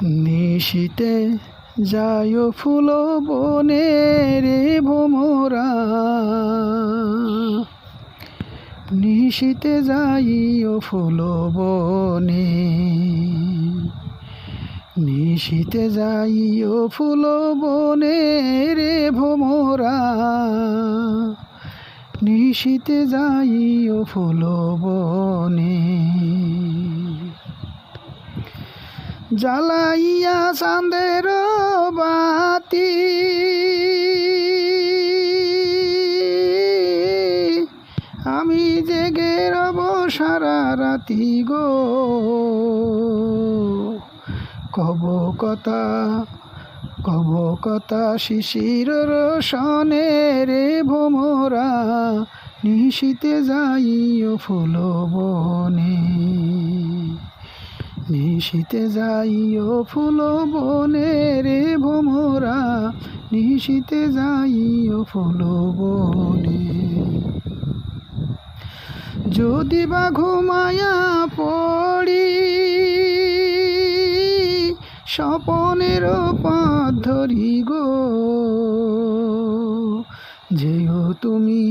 নিশীতে যায় ফুল বনে রে ভোমরা, নিশীতে যাইও ফুল বনে, নিশীতে যাইও ফুল বনে রে ভোমরা, নিশীতে যাইও ফুল বনে। জ্বালাইয়া চাঁদের বাতি আমি জেগে রব সারা রাতি গো, কব কথা শিশির রোশনে রে ভোমরা, নিশীতে যাইও ফুল বনে, নিশীতে যাইও ফুল বনে রে ভোমরা, নিশীতে যাইও ফুল বনে। যদি বা ঘুমায়া পড়ি স্বপনের পথ ধরি গো, যেও তুমি